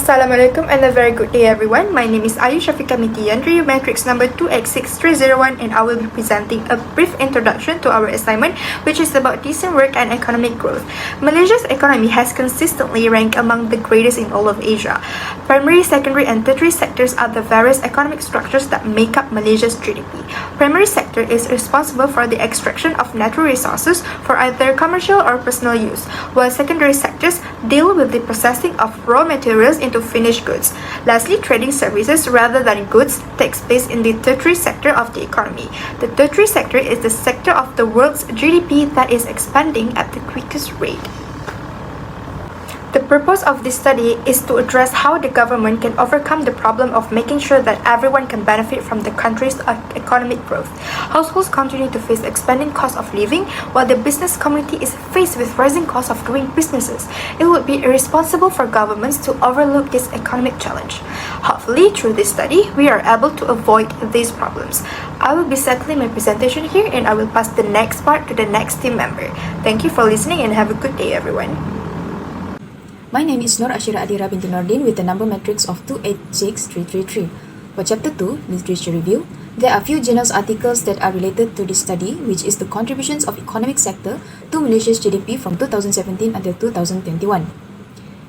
Assalamualaikum and a very good day everyone. My name is SYAFIKA binti YANRI, matrix number 286301, and I will be presenting a brief introduction to our assignment, which is about decent work and economic growth. Malaysia's economy has consistently ranked among the greatest in all of Asia. Primary, secondary and tertiary sectors are the various economic structures that make up Malaysia's GDP. Primary sector is responsible for the extraction of natural resources for either commercial or personal use, while secondary sectors deal with the processing of raw materials into finished goods. Lastly, trading services rather than goods takes place in the tertiary sector of the economy. The tertiary sector is the sector of the world's GDP that is expanding at the quickest rate. The purpose of this study is to address how the government can overcome the problem of making sure that everyone can benefit from the country's economic growth. Households continue to face expanding cost of living, while the business community is faced with rising costs of doing businesses. It would be irresponsible for governments to overlook this economic challenge. Hopefully, through this study, we are able to avoid these problems. I will be settling my presentation here, and I will pass the next part to the next team member. Thank you for listening and have a good day, everyone. My name is NORASYIRAH ADIRA binti NORDIN with the number matrix of 286333. For Chapter 2, Literature Review, there are few journals articles that are related to this study, which is the contributions of economic sector to Malaysia's GDP from 2017 until 2021.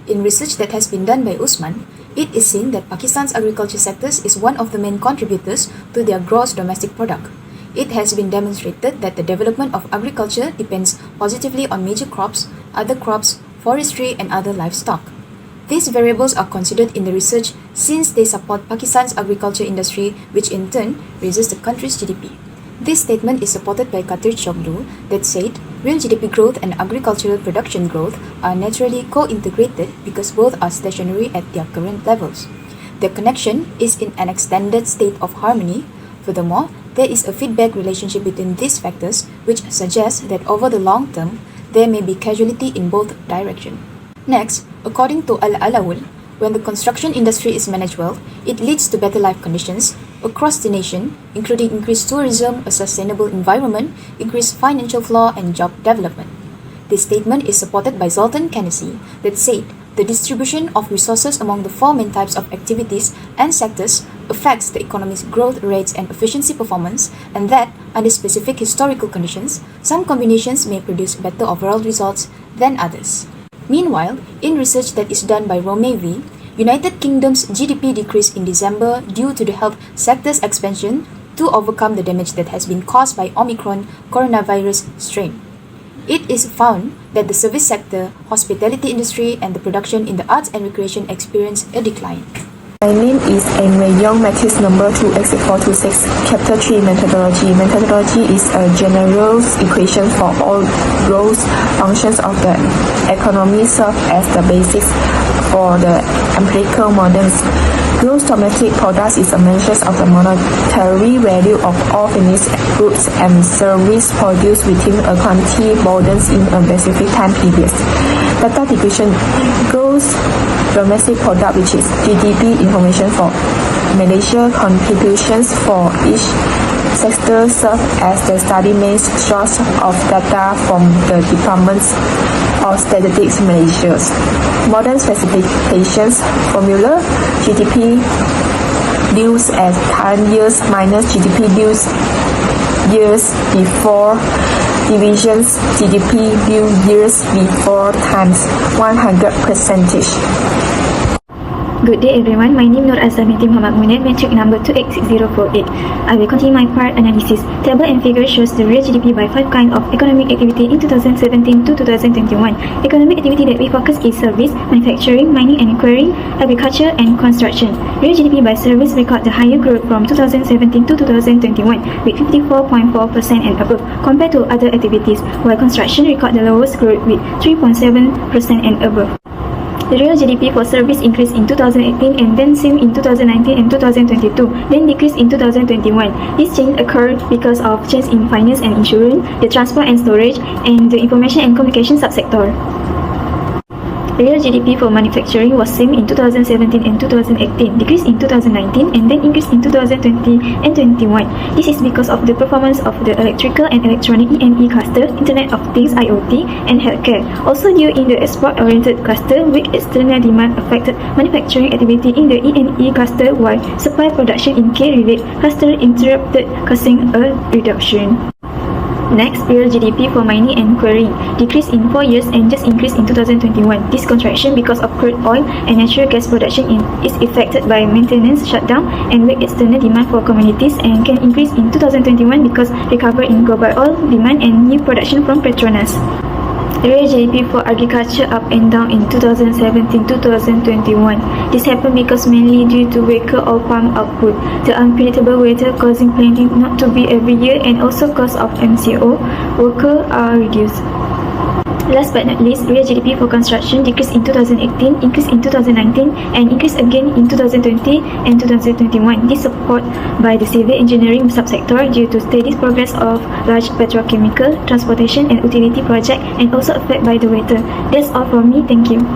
In research that has been done by Usman, it is seen that Pakistan's agriculture sectors is one of the main contributors to their gross domestic product. It has been demonstrated that the development of agriculture depends positively on major crops, other crops, forestry and other livestock. These variables are considered in the research since they support Pakistan's agriculture industry, which in turn raises the country's GDP. This statement is supported by Khatir Choglu that said real GDP growth and agricultural production growth are naturally co-integrated because both are stationary at their current levels. The connection is in an extended state of harmony. Furthermore, there is a feedback relationship between these factors which suggests that over the long term, there may be causality in both directions. Next, according to Al-Alawul, when the construction industry is managed well, it leads to better life conditions across the nation, including increased tourism, a sustainable environment, increased financial flow, and job development. This statement is supported by Zoltan Kanasi that said the distribution of resources among the four main types of activities and sectors affects the economy's growth rates and efficiency performance, and that, under specific historical conditions, some combinations may produce better overall results than others. Meanwhile, in research that is done by Romevi, United Kingdom's GDP decreased in December due to the health sector's expansion to overcome the damage that has been caused by Omicron coronavirus strain. It is found that the service sector, hospitality industry, and the production in the arts and recreation experienced a decline. My name is YEONG, matrix number 28426, Chapter 3, Methodology. Methodology is a general equation for all growth functions of the economy, serve as the basis for the empirical models. Gross domestic product is a measure of the monetary value of all finished goods and services produced within a country borders in a specific time period. Data division: gross domestic product, which is GDP information for Malaysia. Contributions for each sector serve as the study main source of data from the departments of Statistics Malaysia. Modern specifications formula: GDP views as current years minus GDP views years before, divisions GDP view years before times 100%. Good day everyone, my name is AZAH binti MUNIR, matrix number 286048. I will continue my part analysis. Table and figure shows the real GDP by 5 kinds of economic activity in 2017 to 2021. Economic activity that we focus is service, manufacturing, mining and quarrying, agriculture and construction. Real GDP by service record the higher growth from 2017 to 2021 with 54.4% and above compared to other activities, while construction record the lowest growth with 3.7% and above. The real GDP for service increased in 2018 and then same in 2019 and 2022, then decreased in 2021. This change occurred because of change in finance and insurance, the transport and storage, and the information and communication subsector. Real GDP for manufacturing was same in 2017 and 2018, decreased in 2019, and then increased in 2020 and 21. This is because of the performance of the electrical and electronic E&E cluster, Internet of Things (IoT), and healthcare. Also due in the export-oriented cluster, weak external demand affected manufacturing activity in the E&E cluster, while supply production in K-related cluster interrupted, causing a reduction. Next, real GDP for mining and quarry decreased in 4 years and just increased in 2021. This contraction because of crude oil and natural gas production is affected by maintenance shutdown and weak external demand for commodities, and can increase in 2021 because recovery in global oil demand and new production from Petronas. Real GDP for agriculture up and down in 2017-2021. This happened because mainly due to weaker oil palm output, the unpredictable weather causing planting not to be every year, and also cost of MCO worker are reduced. Last but not least, real GDP for construction decreased in 2018, increased in 2019, and increased again in 2020 and 2021. This support by the civil engineering subsector due to steady progress of large petrochemical, transportation and utility project, and also affected by the weather. That's all from me. Thank you.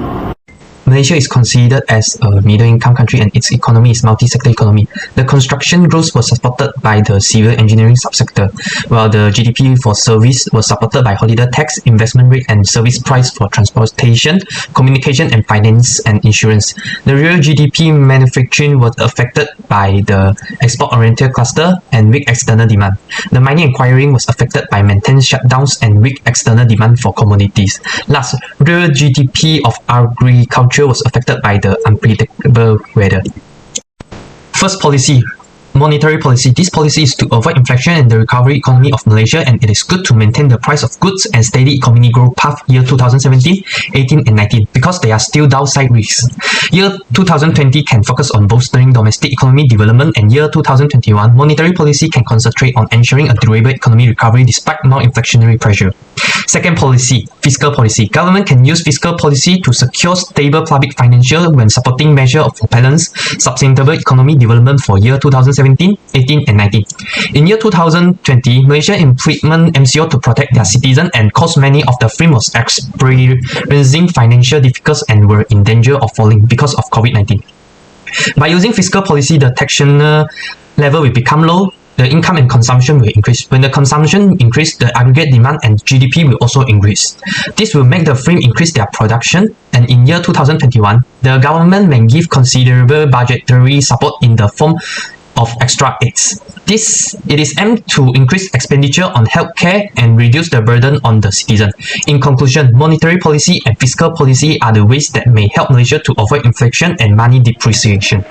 Malaysia is considered as a middle-income country and its economy is multi-sector economy. The construction growth was supported by the civil engineering subsector, while the GDP for service was supported by holiday tax, investment rate and service price for transportation, communication and finance and insurance. The real GDP manufacturing was affected by the export-oriented cluster and weak external demand. The mining and quarrying was affected by maintenance shutdowns and weak external demand for commodities. Last, real GDP of agriculture was affected by the unpredictable weather. First policy, monetary policy. This policy is to avoid inflation and the recovery economy of Malaysia, and it is good to maintain the price of goods and steady economy growth path year 2017, 18 and 19 because there are still downside risks. Year 2020 can focus on bolstering domestic economy development, and year 2021 monetary policy can concentrate on ensuring a durable economy recovery despite more inflationary pressure. Second policy, fiscal policy. Government can use fiscal policy to secure stable public financial when supporting measures of balanced, sustainable economy development for year 2017, 18 and 19. In year 2020, Malaysia implement MCO to protect their citizens and caused many of the firms was experiencing financial difficulties and were in danger of falling because of COVID-19. By using fiscal policy, the taxation level will become low, the income and consumption will increase. When the consumption increases, the aggregate demand and GDP will also increase. This will make the firm increase their production, and in year 2021, the government may give considerable budgetary support in the form of extra aids. It is aimed to increase expenditure on healthcare and reduce the burden on the citizen. In conclusion, monetary policy and fiscal policy are the ways that may help Malaysia to avoid inflation and money depreciation.